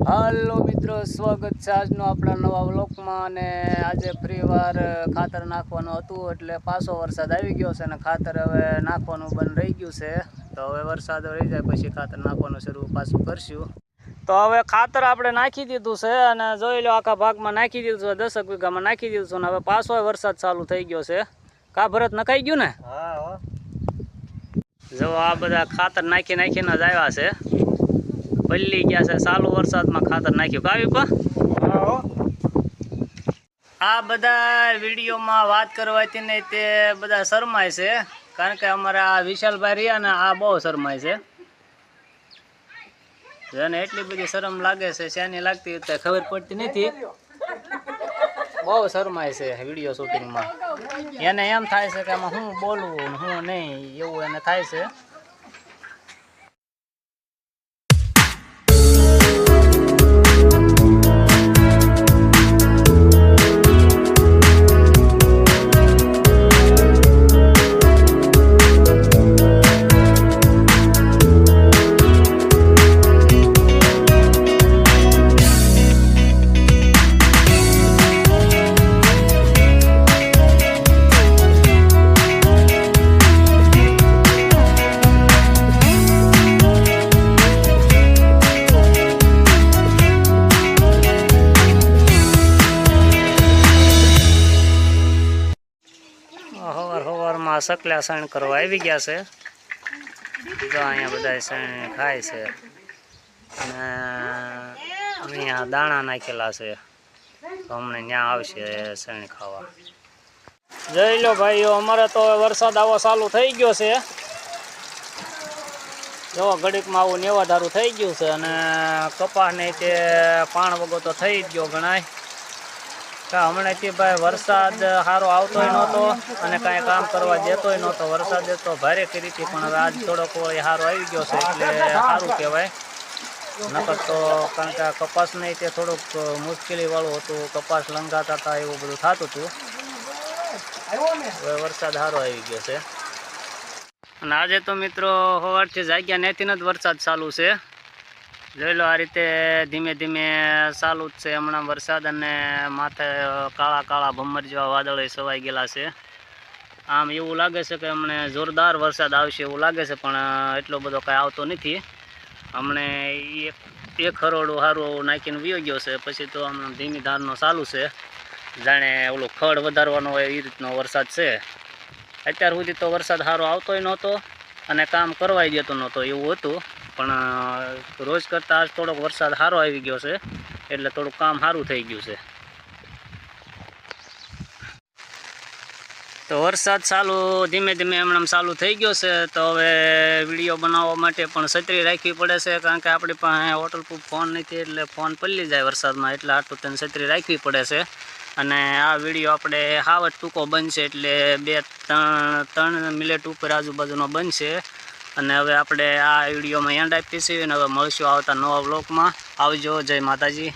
હાલો મિત્રો, સ્વાગત છે આજનો આપણા નવા વ્લોગમાં। અને આજે ફરીવાર ખાતર નાખવાનું હતું, એટલે પાછો વરસાદ આવી ગયો છે અને ખાતર હવે નાખવાનું બંધ રહી ગયું છે। તો હવે વરસાદ રહી જાય પછી ખાતર નાખવાનું શરૂ પાછું કરશું। તો હવે ખાતર આપણે નાખી દીધું છે અને જોઈ લો આખા ભાગમાં નાખી દીધું છે, 10 વીઘામાં નાખી દીધું છે અને હવે પાછો વરસાદ ચાલુ થઈ ગયો છે। કા ભરત નખાઈ ગયું ને? હા, જો આ બધા ખાતર નાખીને જ આવ્યા છે, પલ્લી ગયા છે ચાલુ વરસાદમાં ખાતર નાખ્યું। કાવી પા આ બધા વિડીયોમાં વાત કરવાથી નહીં તે બધા શરમાય છે, કારણ કે અમારા આ વિશાલભાઈ રહ્યા ને આ બહુ શરમાય છે। જેને એટલી બધી શરમ લાગે છે, શેની લાગતી તે ખબર પડતી નથી, બહુ શરમાય છે વિડીયો શૂટિંગમાં। એને એમ થાય છે કે આમાં હું બોલવું હું નહીં, એવું એને થાય છે। સવારમાં સકલા સણ કરવા આવી ગયા છે, જો અહીંયા બધા સણ ખાય છે અને અહીંયા દાણા નાખેલા છે, તો અમને ત્યાં આવશે સણ ખાવા। જોઈ લો ભાઈઓ, અમારે તો વરસાદ આવો ચાલુ થઈ ગયો છે, જો ઘડીકમાં આવું નેવાધારું થઈ ગયું છે અને કપાસ ને તે પાણ વગો તો થઈ જ ગયો ગણાય। હમણાંથી ભાઈ વરસાદ સારો આવતોય નહોતો અને કાંઈ કામ કરવા દેતોય નહોતો, વરસાદે તો ભારે કરી હતી, પણ હવે આજ થોડોક સારો આવી ગયો છે એટલે સારું કહેવાય। નકર તો કારણ કે કપાસ નહીં તે થોડુંક મુશ્કેલીવાળું હતું, કપાસ લંઘાતા હતા એવું બધું થતું હતું, હવે વરસાદ સારો આવી ગયો છે। અને આજે તો મિત્રો સવારથી જાગ્યા નેથી જ વરસાદ ચાલુ છે, જોઈ લો આ રીતે ધીમે ધીમે ચાલુ જ છે હમણાં વરસાદ, અને માથે કાળા કાળા ભમર જેવા વાદળો છવાઈ ગયેલા છે। આમ એવું લાગે છે કે હમણે જોરદાર વરસાદ આવશે એવું લાગે છે, પણ એટલો બધો કાંઈ આવતો નથી। હમણે એક હરોડું સારું નાખીને વયો ગયો છે, પછી તો હમણાં ધીમી ધારનો ચાલુ છે, જાણે ઓલું ખડ વધારવાનો હોય એ રીતનો વરસાદ છે। અત્યાર સુધી તો વરસાદ સારો આવતોય નહોતો અને કામ કરવાય દેતો નહોતો એવું હતું, પણ રોજ કરતાં આજ થોડોક વરસાદ સારો આવી ગયો છે એટલે થોડુંક કામ સારું થઈ ગયું છે। તો વરસાદ ચાલુ ધીમે ધીમે હમણાં ચાલુ થઈ ગયો છે, તો હવે વિડીયો બનાવવા માટે પણ છત્રી રાખવી પડે છે, કારણ કે આપણી પાસે વોટરપ્રૂફ ફોન નથી એટલે ફોન પલળી જાય વરસાદમાં, એટલે આટલું તેને છત્રી રાખવી પડે છે। અને આ વિડીયો આપણે હાવ જ ટૂંકો બનશે, એટલે 2-3 મિનિટ ઉપર આજુબાજુનો બનશે। અને હવે આપણે આ વિડીયોમાં એન્ડ આપીશું અને હવે મળશું આવતા નવા વ્લોગમાં। આવજો, જય માતાજી।